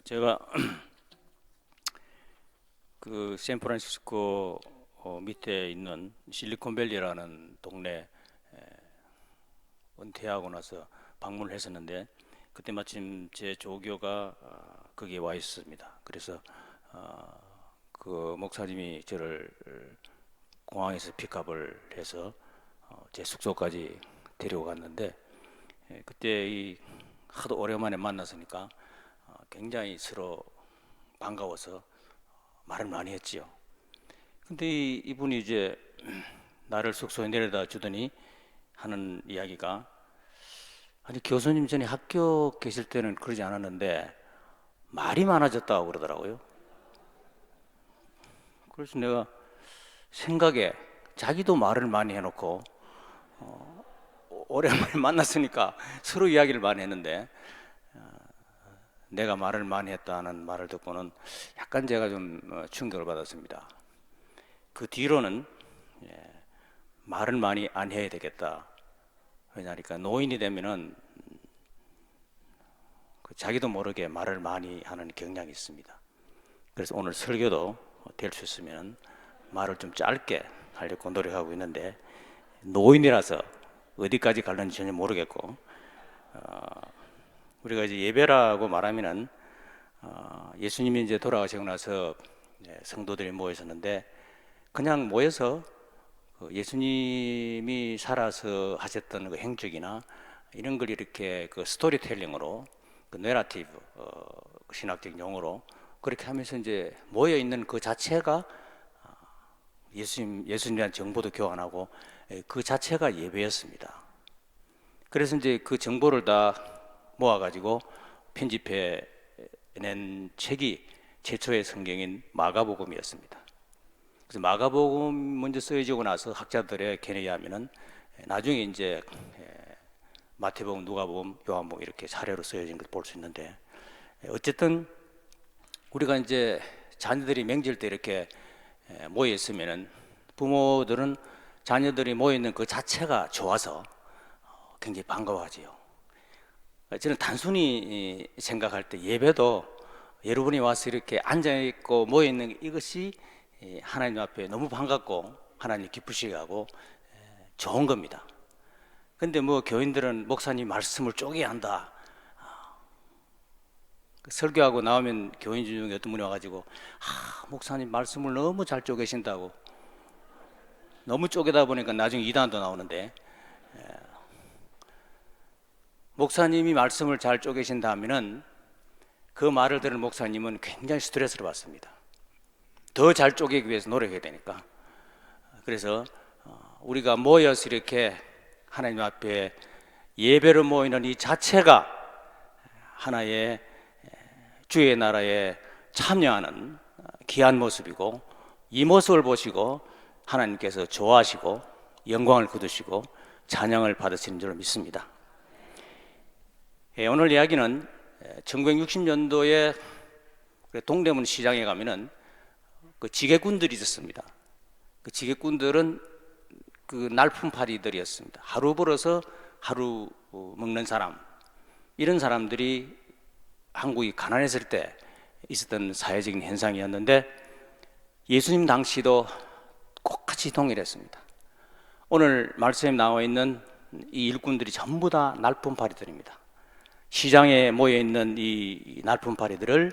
제가 그 샌프란시스코 밑에 있는 실리콘밸리라는 동네 은퇴하고 나서 방문을 했었는데, 그때 마침 제 조교가 거기에 와 있었습니다. 그래서 그 목사님이 저를 공항에서 픽업을 해서 제 숙소까지 데리고 갔는데, 그때 이 하도 오랜만에 만났으니까 굉장히 서로 반가워서 말을 많이 했지요. 근데 이분이 이제 나를 숙소에 내려다 주더니 하는 이야기가, 아니 교수님 전에 학교 계실 때는 그러지 않았는데 말이 많아졌다고 그러더라고요. 그래서 내가 생각에 자기도 말을 많이 해놓고 오랜만에 만났으니까 서로 이야기를 많이 했는데, 내가 말을 많이 했다는 말을 듣고는 약간 제가 좀 충격을 받았습니다. 그 뒤로는 말을 많이 안 해야 되겠다. 왜냐니까 노인이 되면은 자기도 모르게 말을 많이 하는 경향이 있습니다. 그래서 오늘 설교도 될 수 있으면 말을 좀 짧게 하려고 노력하고 있는데, 노인이라서 어디까지 갈는지 전혀 모르겠고, 우리가 이제 예배라고 말하면은 예수님이 이제 돌아가시고 나서 성도들이 모여 있었는데, 그냥 모여서 예수님이 살아서 하셨던 그 행적이나 이런 걸 이렇게 그 스토리텔링으로, 그 내러티브 신학적 용어로 그렇게 하면서 이제 모여 있는 그 자체가 예수님이란 정보도 교환하고, 그 자체가 예배였습니다. 그래서 이제 그 정보를 다 모아가지고 편집해 낸 책이 최초의 성경인 마가복음이었습니다. 그래서 마가복음 먼저 쓰여지고 나서 학자들의 견해에 하면은 나중에 이제 마태복음, 누가복음, 요한복음 이렇게 사례로 쓰여진 걸 볼 수 있는데, 어쨌든 우리가 이제 자녀들이 명절 때 이렇게 모여 있으면은 부모들은 자녀들이 모여 있는 그 자체가 좋아서 굉장히 반가워하지요. 저는 단순히 생각할 때 예배도 여러분이 와서 이렇게 앉아있고 모여있는 이것이 하나님 앞에 너무 반갑고 하나님 기쁘시게 하고 좋은 겁니다. 근데 뭐 교인들은 목사님 말씀을 쪼개야 한다. 설교하고 나오면 교인 중에 어떤 분이 와가지고, 목사님 말씀을 너무 잘 쪼개신다고. 너무 쪼개다 보니까 나중에 이단도 나오는데, 목사님이 말씀을 잘 쪼개신다 하면은 그 말을 들은 목사님은 굉장히 스트레스를 받습니다. 더 잘 쪼개기 위해서 노력해야 되니까. 그래서 우리가 모여서 이렇게 하나님 앞에 예배로 모이는 이 자체가 하나의 주의 나라에 참여하는 귀한 모습이고, 이 모습을 보시고 하나님께서 좋아하시고 영광을 거두시고 찬양을 받으시는 줄 믿습니다. 오늘 이야기는 1960년도에 동대문 시장에 가면은 그 지게꾼들이 있었습니다. 그 지게꾼들은 그 날품팔이들이었습니다. 하루 벌어서 하루 먹는 사람, 이런 사람들이 한국이 가난했을 때 있었던 사회적인 현상이었는데, 예수님 당시도 똑같이 동일했습니다. 오늘 말씀에 나와 있는 이 일꾼들이 전부 다 날품팔이들입니다. 시장에 모여있는 이 날품팔이들을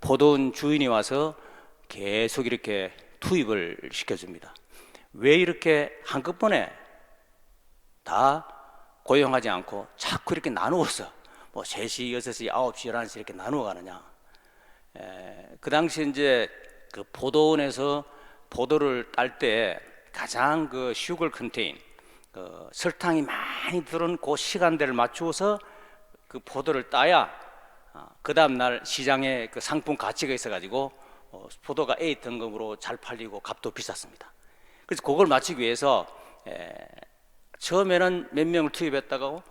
보던 주인이 와서 계속 이렇게 투입을 시켜줍니다. 왜 이렇게 한꺼번에 다 고용하지 않고 자꾸 이렇게 나누어서 뭐 3시, 6시, 9시, 11시 이렇게 나누어 가느냐. 그 당시 이제 그 포도원에서 포도를 딸 때 가장 그 슈거 컨테인, 그 설탕이 많이 들은 그 시간대를 맞추어서 그 포도를 따야 그 다음날 시장에 그 상품 가치가 있어가지고 포도가 A 등급으로 잘 팔리고 값도 비쌌습니다. 그래서 그걸 맞추기 위해서 처음에는 몇 명을 투입했다가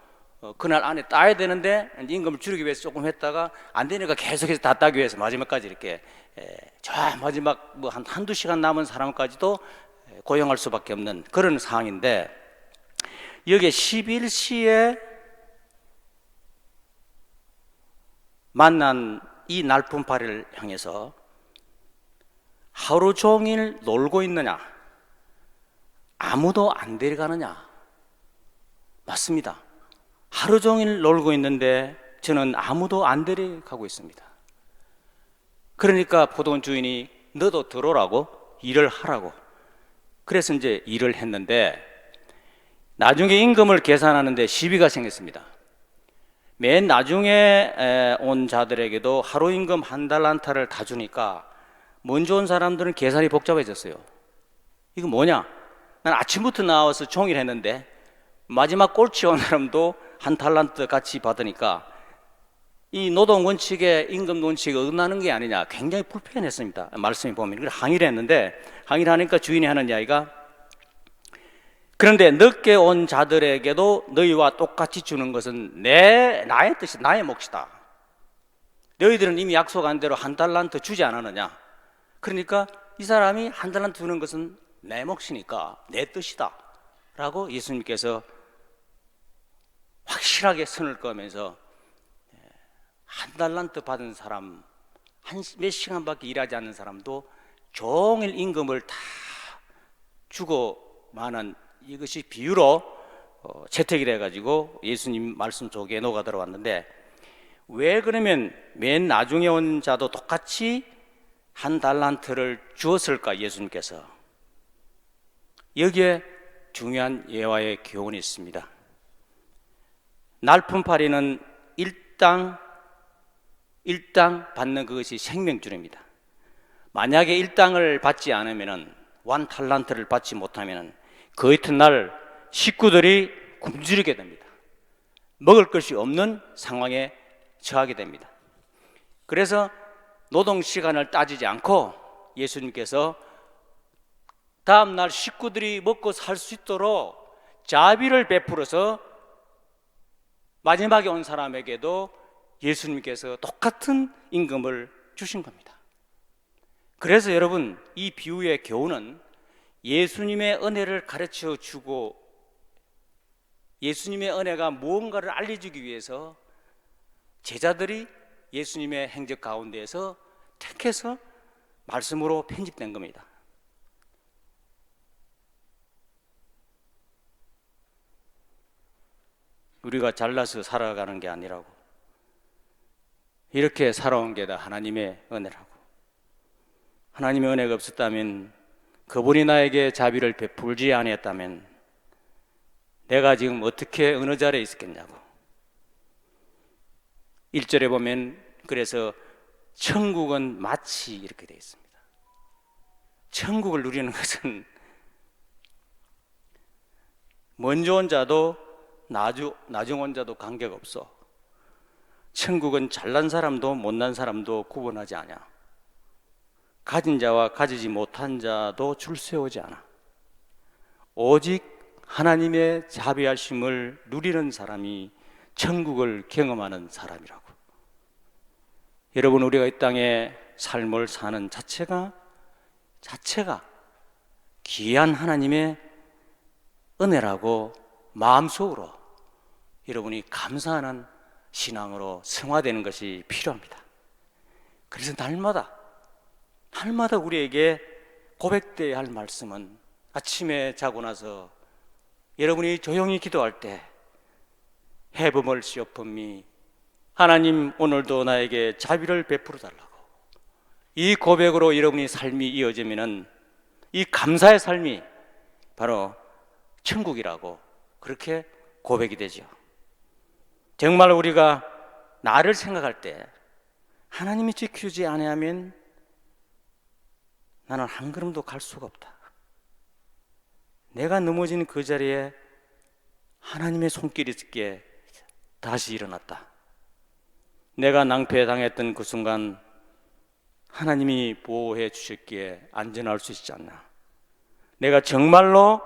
그날 안에 따야 되는데 임금을 줄이기 위해서 조금 했다가 안 되니까 계속해서 다 따기 위해서 마지막까지 이렇게 저 마지막 뭐 한두 시간 남은 사람까지도 고용할 수밖에 없는 그런 상황인데, 여기에 11시에 만난 이 날품팔이를 향해서 하루 종일 놀고 있느냐? 아무도 안 데려가느냐? 맞습니다. 하루 종일 놀고 있는데 저는 아무도 안 데려가고 있습니다. 그러니까 포도원 주인이 너도 들어오라고, 일을 하라고. 그래서 이제 일을 했는데 나중에 임금을 계산하는데 시비가 생겼습니다. 맨 나중에 온 자들에게도 하루 임금 1달란트를 다 주니까 먼저 온 사람들은 계산이 복잡해졌어요. 이거 뭐냐? 난 아침부터 나와서 종일 했는데 마지막 꼴찌 온 사람도 1달란트 같이 받으니까 이 노동 원칙에 임금 원칙이 어긋나는 게 아니냐, 굉장히 불편했습니다. 말씀해 보면. 그래서 항의를 했는데, 항의를 하니까 주인이 하는 이야기가, 그런데 늦게 온 자들에게도 너희와 똑같이 주는 것은 나의 뜻이, 나의 몫이다. 너희들은 이미 약속한 대로 1달란트 주지 않았느냐. 그러니까 이 사람이 1달란트 주는 것은 내 몫이니까 내 뜻이다 라고 예수님께서 확실하게 선을 그으면서 1달란트 받은 사람, 몇 시간밖에 일하지 않는 사람도 종일 임금을 다 주고 마는, 이것이 비유로 채택이 돼가지고 예수님 말씀 속에 녹아 들어왔는데, 왜 그러면 맨 나중에 온 자도 똑같이 1달란트를 주었을까? 예수님께서. 여기에 중요한 예화의 교훈이 있습니다. 날품팔이는 일당 받는 그것이 생명줄입니다. 만약에 일당을 받지 않으면, 1달란트를 받지 못하면 그 이튿날 식구들이 굶주리게 됩니다. 먹을 것이 없는 상황에 처하게 됩니다. 그래서 노동 시간을 따지지 않고 예수님께서 다음날 식구들이 먹고 살 수 있도록 자비를 베풀어서 마지막에 온 사람에게도 예수님께서 똑같은 임금을 주신 겁니다. 그래서 여러분, 이 비유의 교훈은 예수님의 은혜를 가르쳐 주고 예수님의 은혜가 무언가를 알려주기 위해서 제자들이 예수님의 행적 가운데에서 택해서 말씀으로 편집된 겁니다. 우리가 잘나서 살아가는 게 아니라고, 이렇게 살아온 게 다 하나님의 은혜라고. 하나님의 은혜가 없었다면, 그분이 나에게 자비를 베풀지 아니했다면 내가 지금 어떻게 어느 자리에 있었겠냐고. 1절에 보면, 그래서 천국은 마치 이렇게 되어 있습니다. 천국을 누리는 것은 먼저 온 자도 나중 온 자도 관계가 없어. 천국은 잘난 사람도 못난 사람도 구분하지 않아. 가진 자와 가지지 못한 자도 줄 세우지 않아. 오직 하나님의 자비하심을 누리는 사람이 천국을 경험하는 사람이라고. 여러분, 우리가 이 땅에 삶을 사는 자체가 귀한 하나님의 은혜라고 마음속으로 여러분이 감사하는 신앙으로 승화되는 것이 필요합니다. 그래서 날마다 우리에게 고백되어야 할 말씀은, 아침에 자고 나서 여러분이 조용히 기도할 때 Have mercy upon me, 하나님 오늘도 나에게 자비를 베풀어 달라고. 이 고백으로 여러분이 삶이 이어지면은 이 감사의 삶이 바로 천국이라고 그렇게 고백이 되죠. 정말 우리가 나를 생각할 때 하나님이 지켜주지 아니하면 나는 한 걸음도 갈 수가 없다. 내가 넘어진 그 자리에 하나님의 손길이 있기에 다시 일어났다. 내가 낭패당했던 그 순간 하나님이 보호해 주셨기에 안전할 수 있지 않나. 내가 정말로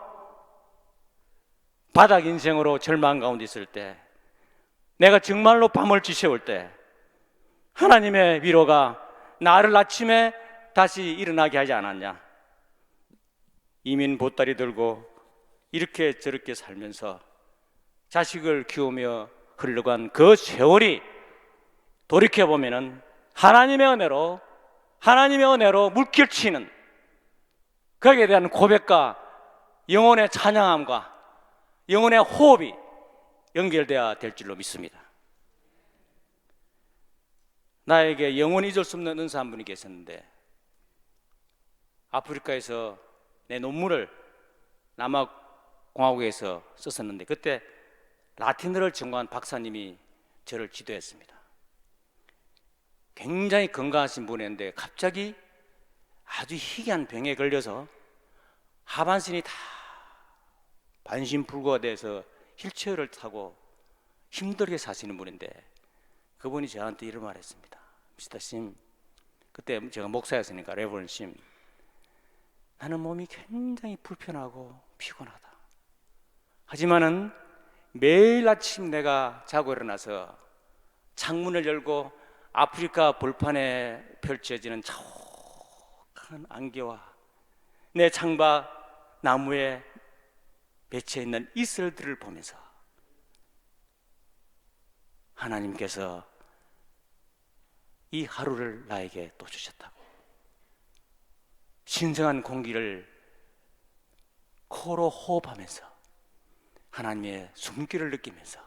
바닥 인생으로 절망 가운데 있을 때, 내가 정말로 밤을 지새울 때 하나님의 위로가 나를 아침에 다시 일어나게 하지 않았냐. 이민 보따리 들고 이렇게 저렇게 살면서 자식을 키우며 흘러간 그 세월이 돌이켜보면은 하나님의 은혜로 물결치는 거기에 대한 고백과 영혼의 찬양함과 영혼의 호흡이 연결되어야 될 줄로 믿습니다. 나에게 영원히 잊을 수 없는 은사 한 분이 계셨는데, 아프리카에서 내 논문을 남아공화국에서 썼었는데, 그때 라틴어를 전공한 박사님이 저를 지도했습니다. 굉장히 건강하신 분이었는데 갑자기 아주 희귀한 병에 걸려서 하반신이 다 반신불구가 돼서 휠체어를 타고 힘들게 사시는 분인데, 그분이 저한테 이런 말 했습니다. 미스터 심, 그때 제가 목사였으니까 레버런 심, 나는 몸이 굉장히 불편하고 피곤하다. 하지만은 매일 아침 내가 자고 일어나서 창문을 열고 아프리카 벌판에 펼쳐지는 자욱한 안개와 내 창밖 나무에 맺혀 있는 이슬들을 보면서 하나님께서 이 하루를 나에게 또 주셨다고, 신성한 공기를 코로 호흡하면서 하나님의 숨기를 느끼면서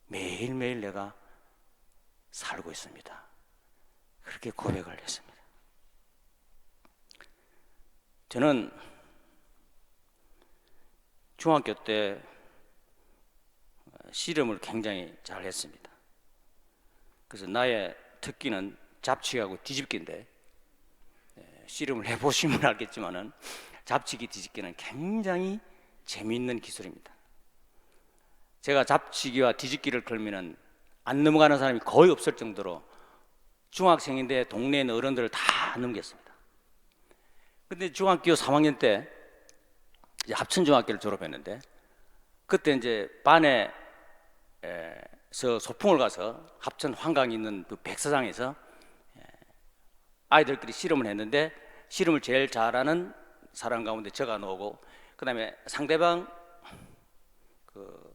매일매일 내가 살고 있습니다. 그렇게 고백을 했습니다. 저는 중학교 때 씨름을 굉장히 잘 했습니다. 그래서 나의 특기는 잡치기하고 뒤집기인데, 씨름을 해보시면 알겠지만은 잡치기 뒤집기는 굉장히 재미있는 기술입니다. 제가 잡치기와 뒤집기를 걸면은 안 넘어가는 사람이 거의 없을 정도로 중학생인데 동네에 있는 어른들을 다 넘겼습니다. 근데 중학교 3학년 때 이제 합천중학교를 졸업했는데, 그때 이제 반에서 소풍을 가서 합천 환강이 있는 그 백사장에서 아이들끼리 씨름을 했는데, 씨름을 제일 잘하는 사람 가운데 저가 나오고, 그 다음에 상대방 그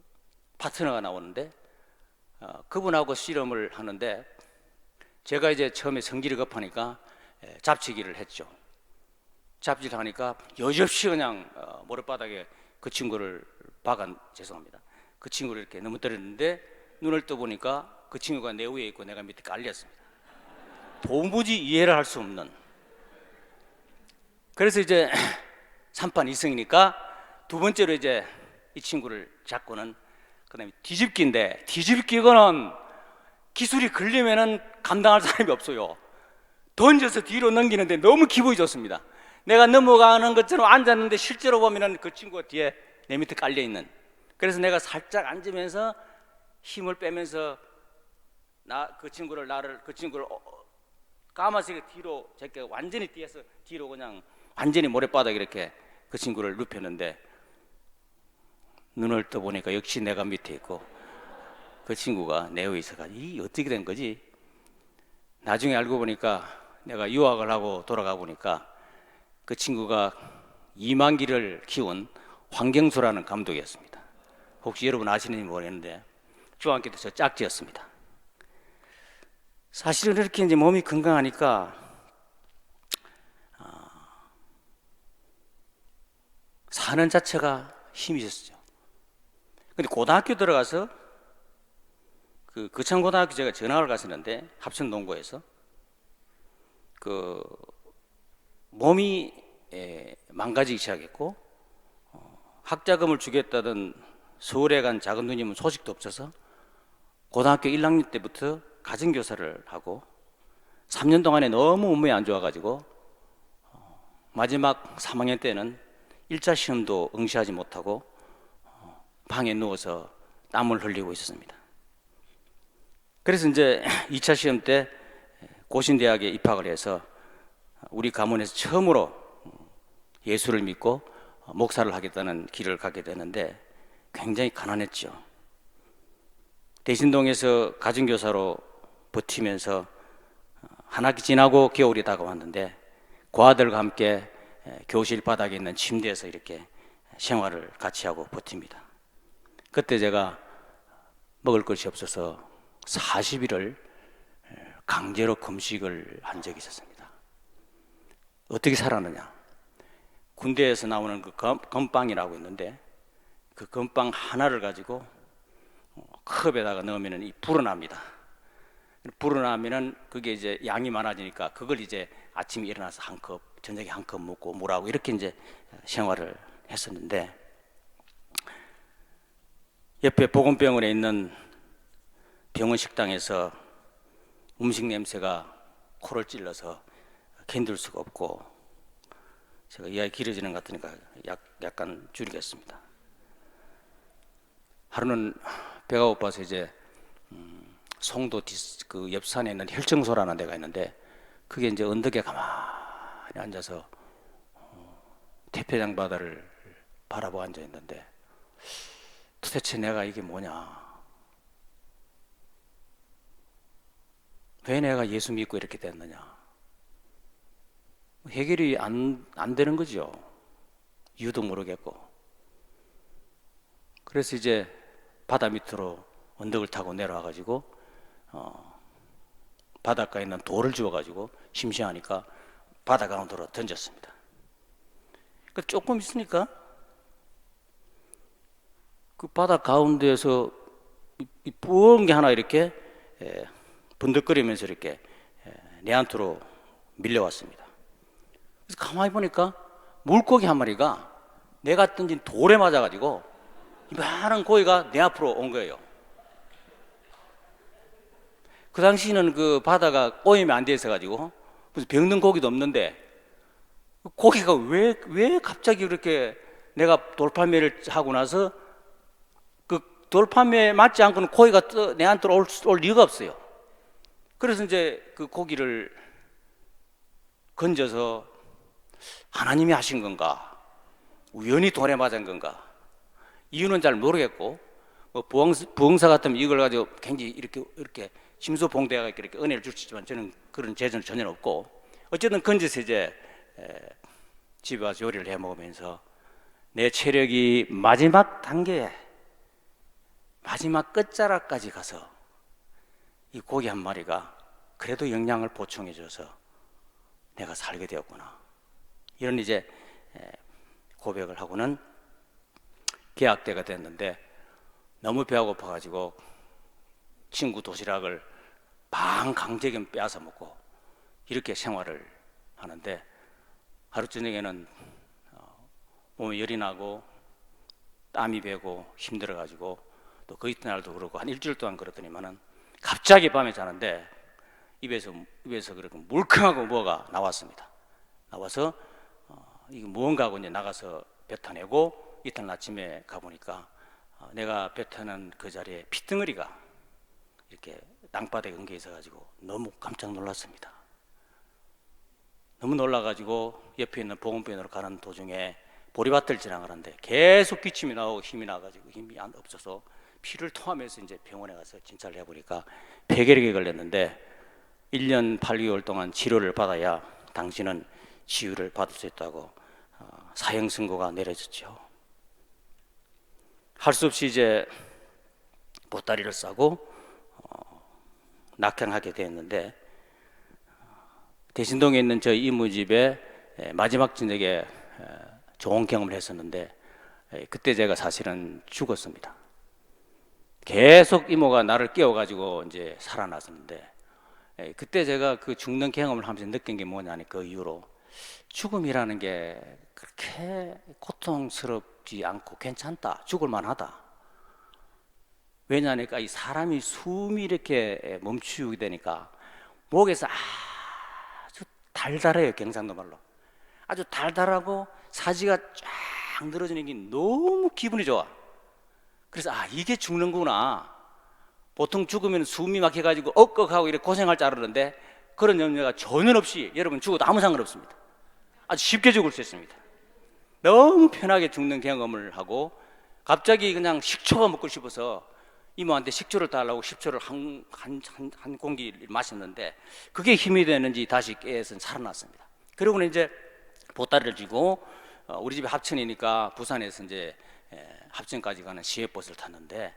파트너가 나오는데, 그분하고 씨름을 하는데, 제가 이제 처음에 성질이 급하니까 잡치기를 했죠. 잡지를 하니까 여지없이 그냥 모래바닥에 그 친구를 죄송합니다. 그 친구를 이렇게 넘어뜨렸는데, 눈을 떠보니까 그 친구가 내 위에 있고 내가 밑에 깔렸습니다. 도무지 이해를 할 수 없는. 그래서 이제 3판 2승이니까 두 번째로 이제 이 친구를 잡고는, 그 다음에 뒤집기인데, 뒤집기는 기술이 걸리면은 감당할 사람이 없어요. 던져서 뒤로 넘기는데 너무 기분이 좋습니다. 내가 넘어가는 것처럼 앉았는데 실제로 보면은 그 친구가 뒤에 내 밑에 깔려있는. 그래서 내가 살짝 앉으면서 힘을 빼면서 그 친구를 까마귀가 뒤로 제가 완전히 뒤에서 뒤로 그냥 완전히 모래바닥에 이렇게 그 친구를 눕혔는데, 눈을 떠보니까 역시 내가 밑에 있고 그 친구가 내 위에 있어가지고 이 어떻게 된 거지? 나중에 알고 보니까 내가 유학을 하고 돌아가 보니까 그 친구가 이만기를 키운 황경수라는 감독이었습니다. 혹시 여러분 아시는지 모르겠는데 중학교 때 저 짝지였습니다. 사실은 이렇게 이제 몸이 건강하니까 사는 자체가 힘이 있었죠. 근데 고등학교 들어가서 그 거창고등학교 제가 전학을 갔었는데, 합천농고에서 그 몸이 망가지기 시작했고, 학자금을 주겠다던 서울에 간 작은 누님은 소식도 없어서 고등학교 1학년 때부터 가정교사를 하고 3년 동안에 너무 몸이 안 좋아가지고 마지막 3학년 때는 1차 시험도 응시하지 못하고 방에 누워서 땀을 흘리고 있었습니다. 그래서 이제 2차 시험 때 고신대학에 입학을 해서 우리 가문에서 처음으로 예수를 믿고 목사를 하겠다는 길을 가게 되는데, 굉장히 가난했죠. 대신동에서 가정교사로 버티면서 한 학기 지나고 겨울이 다가왔는데, 그 아들과 함께 교실 바닥에 있는 침대에서 이렇게 생활을 같이 하고 버팁니다. 그때 제가 먹을 것이 없어서 40일을 강제로 금식을 한 적이 있었습니다. 어떻게 살았느냐? 군대에서 나오는 그 건빵이라고 있는데 그 건빵 하나를 가지고 컵에다가 넣으면 이 불어납니다. 불어나면은 그게 이제 양이 많아지니까 그걸 이제 아침에 일어나서 한 컵, 저녁에 한 컵 먹고 물하고 이렇게 이제 생활을 했었는데, 옆에 보건병원에 있는 병원 식당에서 음식 냄새가 코를 찔러서 견딜 수가 없고, 제가 이야기 길어지는 것 같으니까 약간 줄이겠습니다. 하루는 배가 고파서 이제 송도 그 옆산에 있는 혈정소라는 데가 있는데, 그게 이제 언덕에 가만히 앉아서 태평양 바다를 바라보고 앉아 있는데, 도대체 내가 이게 뭐냐? 왜 내가 예수 믿고 이렇게 됐느냐? 해결이 안 되는 거죠. 이유도 모르겠고. 그래서 이제 바다 밑으로 언덕을 타고 내려와 가지고 바닷가에 있는 돌을 주워 가지고 심심하니까 바다 가운데로 던졌습니다. 그 조금 있으니까 그 바다 가운데에서 이 뿌엉 게 하나 이렇게 번득거리면서 이렇게 내한테로 밀려왔습니다. 그래서 가만히 보니까 물고기 한 마리가 내가 던진 돌에 맞아가지고 이만한 고기가 내 앞으로 온 거예요. 그 당시에는 그 바다가 오염이 안 돼 있어가지고 무슨 병든 고기도 없는데, 고기가 왜 갑자기 그렇게 내가 돌판매를 하고 나서 그 돌판매에 맞지 않고는 고기가 내한테로 올 리가 없어요. 그래서 이제 그 고기를 건져서 하나님이 하신 건가, 우연히 돌에 맞은 건가, 이유는 잘 모르겠고, 뭐 부흥사 같으면 이걸 가지고 굉장히 이렇게 심소봉대가 이렇게 은혜를 줄 수 있지만 저는 그런 재주는 전혀 없고, 어쨌든 건져서 이제 집에 와서 요리를 해 먹으면서 내 체력이 마지막 단계에 마지막 끝자락까지 가서 이 고기 한 마리가 그래도 영양을 보충해 줘서 내가 살게 되었구나, 이런 이제 고백을 하고는 계약대가 됐는데, 너무 배가 고파가지고 친구 도시락을 강제겸 빼앗아 먹고 이렇게 생활을 하는데, 하루 저녁에는 몸에 열이 나고 땀이 배고 힘들어가지고, 또 그 이튿날도 그러고 한 일주일 동안 그러더니만은 갑자기 밤에 자는데 입에서 그렇게 물컹하고 뭐가 나왔습니다. 나와서 이게 무언가 하고 이제 나가서 뱉어내고, 이튿날 아침에 가보니까 내가 뱉어낸 그 자리에 피덩어리가 이렇게 땅바닥에 엉겨 있어가지고 너무 깜짝 놀랐습니다. 너무 놀라가지고 옆에 있는 보건병원으로 가는 도중에 보리밭을 지나가는데 계속 기침이 나오고 힘이 나가지고 힘이 없어서 피를 토하면서 이제 병원에 가서 진찰을 해보니까 폐결핵에 걸렸는데 1년 8개월 동안 치료를 받아야 당신은 치유를 받을 수 있다고 사형 선고가 내려졌죠. 할 수 없이 이제 보따리를 싸고 낙향하게 되었는데, 대신동에 있는 저희 이모집에 마지막 저녁에 좋은 경험을 했었는데, 그때 제가 사실은 죽었습니다. 계속 이모가 나를 깨워가지고 이제 살아났었는데, 그때 제가 그 죽는 경험을 하면서 느낀 게 뭐냐니, 그 이후로 죽음이라는 게 그렇게 고통스럽지 않고 괜찮다, 죽을 만하다. 왜냐하니까 이 사람이 숨이 이렇게 멈추게 되니까 목에서 아주 달달해요. 경상도 말로 아주 달달하고 사지가 쫙 늘어지는 게 너무 기분이 좋아. 그래서 이게 죽는구나. 보통 죽으면 숨이 막혀가지고 억억하고 이렇게 고생할 줄 알았는데, 그런 염려가 전혀 없이 여러분 죽어도 아무 상관없습니다. 아주 쉽게 죽을 수 있습니다. 너무 편하게 죽는 경험을 하고, 갑자기 그냥 식초가 먹고 싶어서 이모한테 식초를 달라고 식초를 한 공기 마셨는데, 그게 힘이 되는지 다시 깨서 살아났습니다. 그리고는 이제 보따리를 쥐고 우리 집이 합천이니까 부산에서 이제 합천까지 가는 시외버스를 탔는데,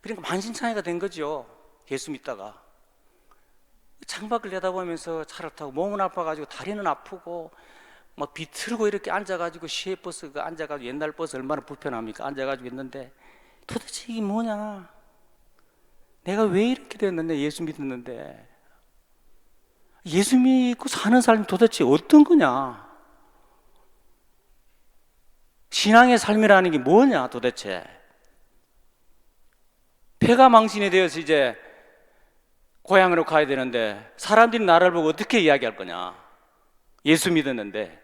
그러니까 만신창이가 된 거죠. 예수 믿다가. 창밖을 내다보면서 차를 타고 몸은 아파가지고 다리는 아프고 막 비틀고 이렇게 앉아가지고 시외버스가 앉아가지고 옛날 버스 얼마나 불편합니까? 앉아가지고 있는데 도대체 이게 뭐냐? 내가 왜 이렇게 됐는데 예수 믿었는데 예수 믿고 사는 삶이 도대체 어떤 거냐? 신앙의 삶이라는 게 뭐냐 도대체? 폐가 망신이 되어서 이제 고향으로 가야 되는데 사람들이 나를 보고 어떻게 이야기할 거냐? 예수 믿었는데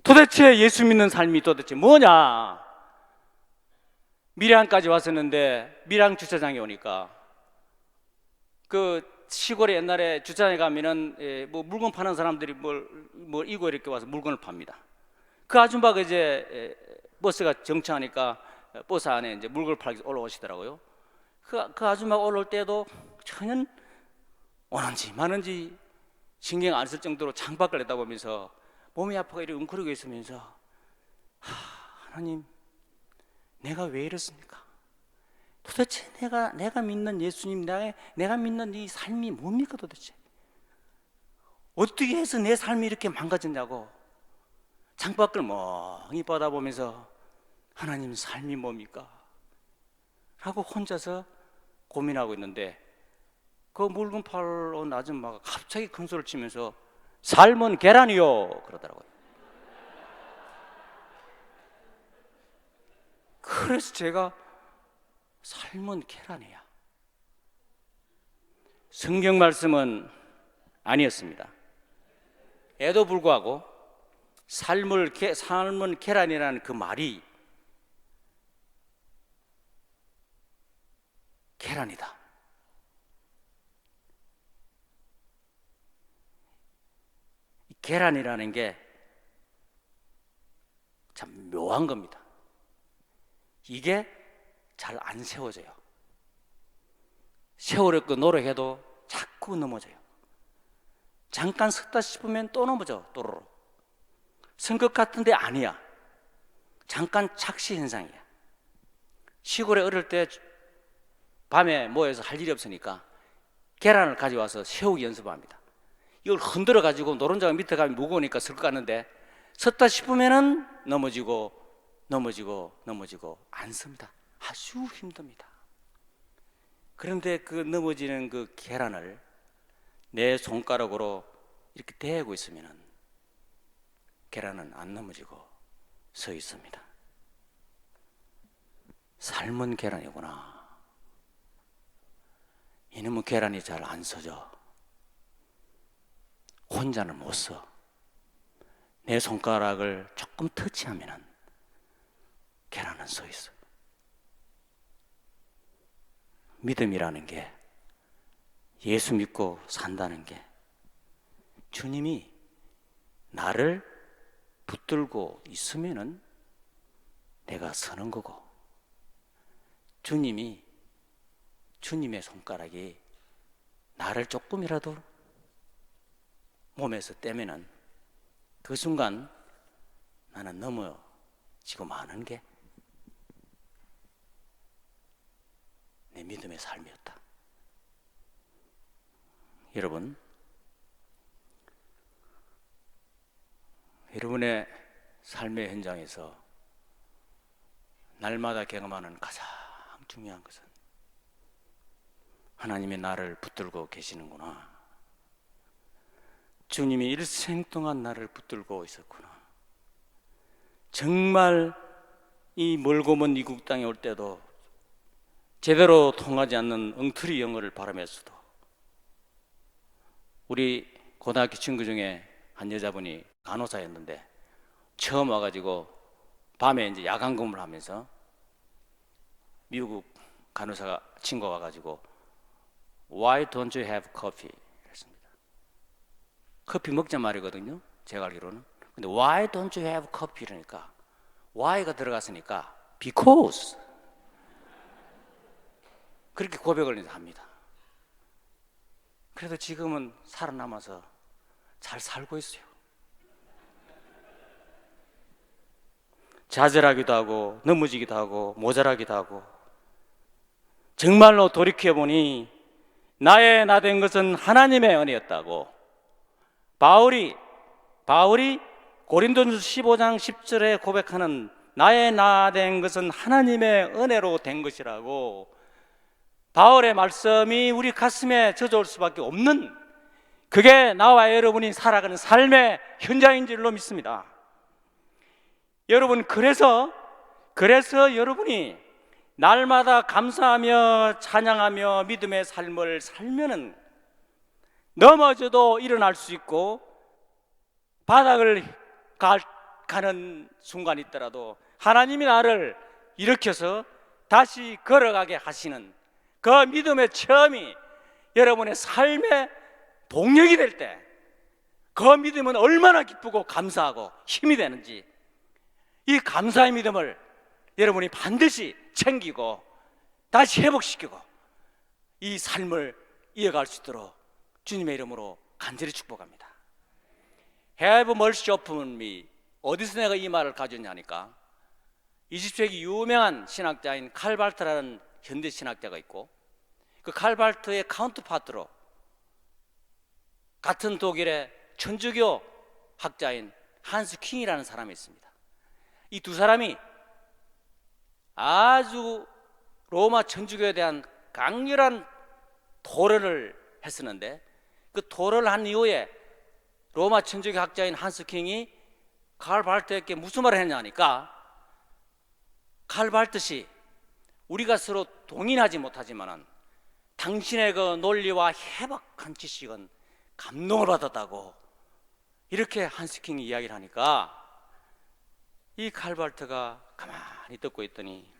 도대체 예수 믿는 삶이 도대체 뭐냐? 밀양까지 왔었는데 밀양 주차장에 오니까 그 시골에 옛날에 주차장에 가면은 뭐 물건 파는 사람들이 뭘 이고 이렇게 와서 물건을 팝니다. 그 아줌마가 이제 버스가 정차하니까 버스 안에 이제 물건을 팔기 올라오시더라고요. 그 아줌마가 올라올 때도 전혀 오는지 마는지 신경 안 쓸 정도로 창밖을 내다보면서 몸이 아파가 이렇게 웅크리고 있으면서 하나님 내가 왜 이렇습니까? 도대체 내가 믿는 예수님 내가 믿는 이 삶이 뭡니까 도대체? 어떻게 해서 내 삶이 이렇게 망가졌냐고 창밖을 멍히 바라보면서 하나님 삶이 뭡니까? 하고 혼자서 고민하고 있는데 그 물건 팔러 온 아줌마가 갑자기 큰 소리를 치면서 삶은 계란이요 그러더라고요. 그래서 제가 삶은 계란이야. 성경 말씀은 아니었습니다. 에도 불구하고 삶은 계란이라는 그 말이 계란이다. 계란이라는 게 참 묘한 겁니다. 이게 잘 안 세워져요. 세우려고 노력해도 자꾸 넘어져요. 잠깐 섰다 싶으면 또 넘어져. 또로로 선 것 같은데 아니야. 잠깐 착시 현상이야. 시골에 어릴 때 밤에 모여서 할 일이 없으니까 계란을 가져와서 세우기 연습합니다. 이걸 흔들어 가지고 노른자가 밑에 가면 무거우니까 설 것 같는데 섰다 싶으면은 넘어지고 안 섭니다. 아주 힘듭니다. 그런데 그 넘어지는 그 계란을 내 손가락으로 이렇게 대고 있으면은 계란은 안 넘어지고 서 있습니다. 삶은 계란이구나. 이놈의 계란이 잘 안 서져. 혼자는 못 서. 내 손가락을 조금 터치하면은 계란은 서 있어. 믿음이라는 게 예수 믿고 산다는 게 주님이 나를 붙들고 있으면은 내가 서는 거고 주님의 손가락이 나를 조금이라도 몸에서 떼면은 그 순간 나는 넘어지고 마는 게 내 믿음의 삶이었다. 여러분, 여러분의 삶의 현장에서 날마다 경험하는 가장 중요한 것은 하나님의 나를 붙들고 계시는구나. 주님이 일생 동안 나를 붙들고 있었구나. 정말 이 멀고 먼 이국 땅에 올 때도 제대로 통하지 않는 엉터리 영어를 발음했어도 우리 고등학교 친구 중에 한 여자분이 간호사였는데 처음 와가지고 밤에 이제 야간 근무를 하면서 미국 간호사가 친구가 와가지고 Why don't you have coffee? 했습니다. 커피 먹자 말이거든요. 제가 알기로는. 근데 Why don't you have coffee? 이러니까 Why가 들어갔으니까 Because 그렇게 고백을 합니다. 그래도 지금은 살아남아서 잘 살고 있어요. 좌절하기도 하고 넘어지기도 하고 모자라기도 하고 정말로 돌이켜보니 나의 나 된 것은 하나님의 은혜였다고 바울이 고린도전서 15장 10절에 고백하는 나의 나 된 것은 하나님의 은혜로 된 것이라고, 바울의 말씀이 우리 가슴에 젖어올 수밖에 없는, 그게 나와 여러분이 살아가는 삶의 현장인 줄로 믿습니다. 여러분, 그래서 여러분이 날마다 감사하며 찬양하며 믿음의 삶을 살면은 넘어져도 일어날 수 있고, 바닥을 가는 순간이 있더라도 하나님이 나를 일으켜서 다시 걸어가게 하시는 그 믿음의 체험이 여러분의 삶의 동력이 될 때, 그 믿음은 얼마나 기쁘고 감사하고 힘이 되는지, 이 감사의 믿음을 여러분이 반드시 챙기고 다시 회복시키고 이 삶을 이어갈 수 있도록 주님의 이름으로 간절히 축복합니다. Have mercy upon me. 어디서 내가 이 말을 가졌냐니까, 20세기 유명한 신학자인 칼발트라는 현대 신학자가 있고, 그 칼발트의 카운트파트로 같은 독일의 천주교 학자인 한스 킹이라는 사람이 있습니다. 이 두 사람이 아주 로마 천주교에 대한 강렬한 토론을 했었는데, 그 토론을 한 이후에 로마 천주교 학자인 한스 킹이 칼 발트에게 무슨 말을 했냐니까, 칼 발트씨, 우리가 서로 동의하지 못하지만은 당신의 그 논리와 해박한 지식은 감동을 받았다고, 이렇게 한스 킹이 이야기를 하니까 이 칼 발트가 가만히 듣고 있더니,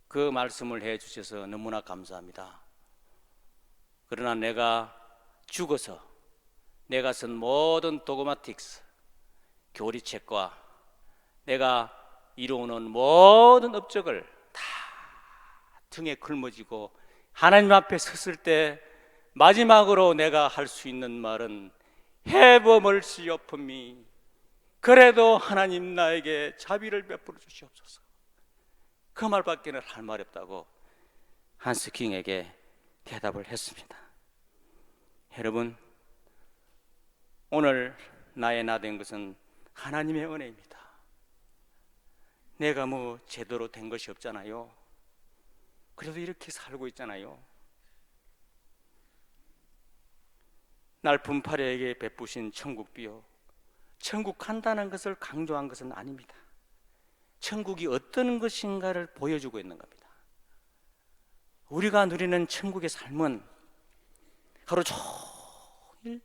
그 말씀을 해 주셔서 너무나 감사합니다. 그러나 내가 죽어서 내가 쓴 모든 도그마틱스, 교리책과 내가 이루어놓은 모든 업적을 다 등에 짊어지고 하나님 앞에 섰을 때 마지막으로 내가 할 수 있는 말은 Have mercy upon me. 그래도 하나님 나에게 자비를 베풀어 주시옵소서. 그 말밖에는 할 말이 없다고 한스 킹에게 대답을 했습니다. 여러분, 오늘 나의 나 된 것은 하나님의 은혜입니다. 내가 뭐 제대로 된 것이 없잖아요. 그래도 이렇게 살고 있잖아요. 날 분파리에게 베푸신 천국비요, 천국 간다는 것을 강조한 것은 아닙니다. 천국이 어떤 것인가를 보여주고 있는 겁니다. 우리가 누리는 천국의 삶은 하루 종일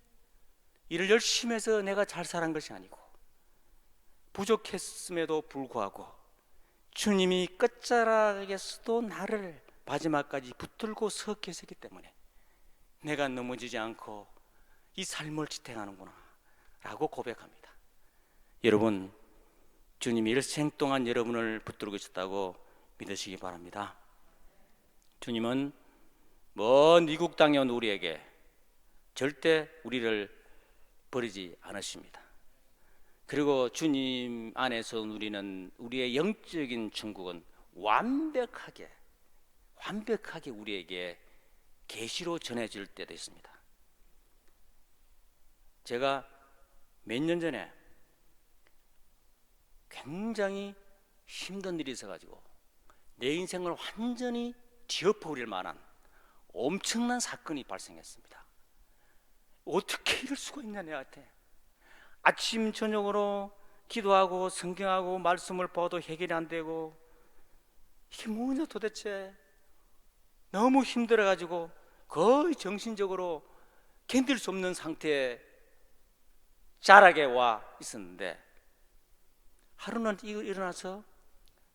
일을 열심히 해서 내가 잘 살은 것이 아니고, 부족했음에도 불구하고 주님이 끝자락에서도 나를 마지막까지 붙들고 서 계시기 때문에 내가 넘어지지 않고 이 삶을 지탱하는구나 라고 고백합니다. 여러분, 주님이 일생 동안 여러분을 붙들고 있었다고 믿으시기 바랍니다. 주님은 먼 이국 땅에 온 우리에게 절대 우리를 버리지 않으십니다. 그리고 주님 안에서 누리는 우리의 영적인 천국은 완벽하게 우리에게 계시로 전해질 때도 있습니다. 제가 몇 년 전에 굉장히 힘든 일이 있어가지고 내 인생을 완전히 뒤엎어버릴 만한 엄청난 사건이 발생했습니다. 어떻게 이럴 수가 있냐, 내한테. 아침 저녁으로 기도하고 성경하고 말씀을 봐도 해결이 안 되고, 이게 뭐냐 도대체. 너무 힘들어가지고 거의 정신적으로 견딜 수 없는 상태에 자락에 와 있었는데, 하루는 일어나서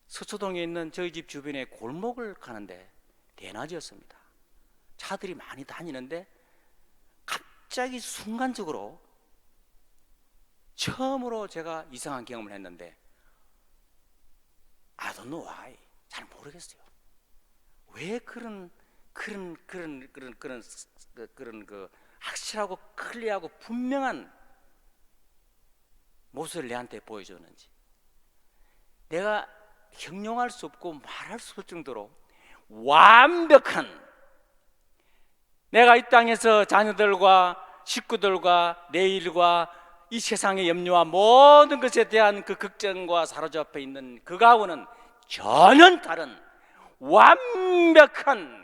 서초동에 있는 저희 집 주변에 골목을 가는데 대낮이었습니다. 차들이 많이 다니는데 갑자기 순간적으로 처음으로 제가 이상한 경험을 했는데, I don't know why, 잘 모르겠어요. 왜 그런 그 확실하고 클리어하고 분명한 모습을 내한테 보여줬는지, 내가 형용할 수 없고 말할 수 없을 정도로 완벽한 내가 이 땅에서 자녀들과 식구들과 내일과 이 세상의 염려와 모든 것에 대한 그 걱정과 사로잡혀 있는 그거하고는 전혀 다른 완벽한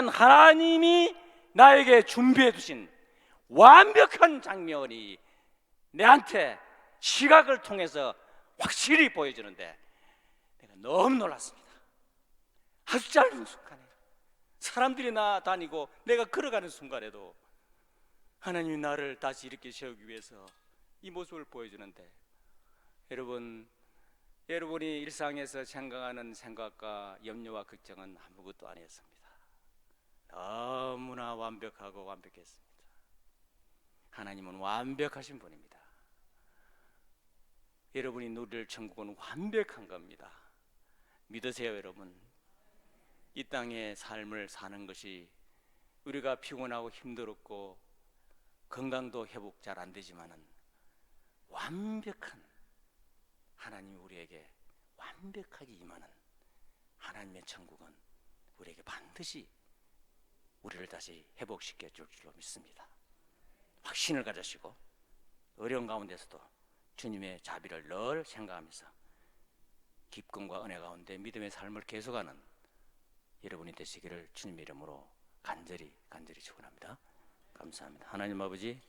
하나님이 나에게 준비해 두신 완벽한 장면이 내한테 시각을 통해서 확실히 보여주는데 내가 너무 놀랐습니다. 아주 짧은 순간에 사람들이 나 다니고 내가 걸어가는 순간에도 하나님이 나를 다시 이렇게 세우기 위해서 이 모습을 보여주는데, 여러분이 일상에서 생각하는 생각과 염려와 걱정은 아무것도 아니었습니다. 너무나 완벽하고 완벽했습니다. 하나님은 완벽하신 분입니다. 여러분이 누릴 천국은 완벽한 겁니다. 믿으세요, 여러분. 이 땅의 삶을 사는 것이 우리가 피곤하고 힘들었고 건강도 회복 잘 안 되지만은 완벽한 하나님이 우리에게 완벽하게 임하는 하나님의 천국은 우리에게 반드시 우리를 다시 회복시켜 줄 줄로 믿습니다. 확신을 가지시고 어려운 가운데서도 주님의 자비를 늘 생각하면서 기쁨과 은혜 가운데 믿음의 삶을 계속하는 여러분이 되시기를 주님의 이름으로 간절히 축원합니다. 감사합니다. 하나님 아버지,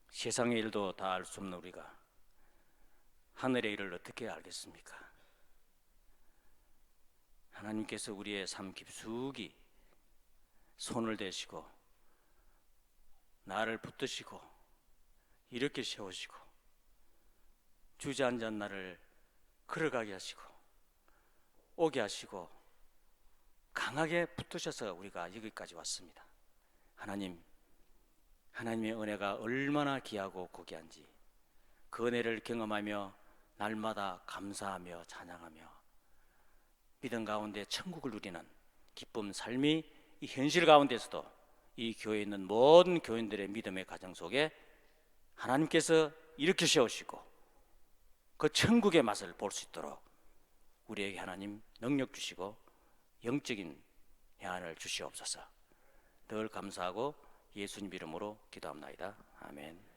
세상의 일도 다 알 수 없는 우리가 하늘의 일을 어떻게 알겠습니까? 하나님께서 우리의 삶 깊숙이 손을 대시고 나를 붙드시고 이렇게 세우시고 주저앉은 나를 걸어가게 하시고 오게 하시고 강하게 붙으셔서 우리가 여기까지 왔습니다. 하나님의 은혜가 얼마나 귀하고 고귀한지 그 은혜를 경험하며 날마다 감사하며 찬양하며 믿음 가운데 천국을 누리는 기쁨 삶이 이 현실 가운데서도 이 교회에 있는 모든 교인들의 믿음의 가정 속에 하나님께서 이렇게 세우시고 그 천국의 맛을 볼 수 있도록 우리에게 하나님 능력 주시고 영적인 해안을 주시옵소서. 늘 감사하고 예수님 이름으로 기도합나이다. 아멘.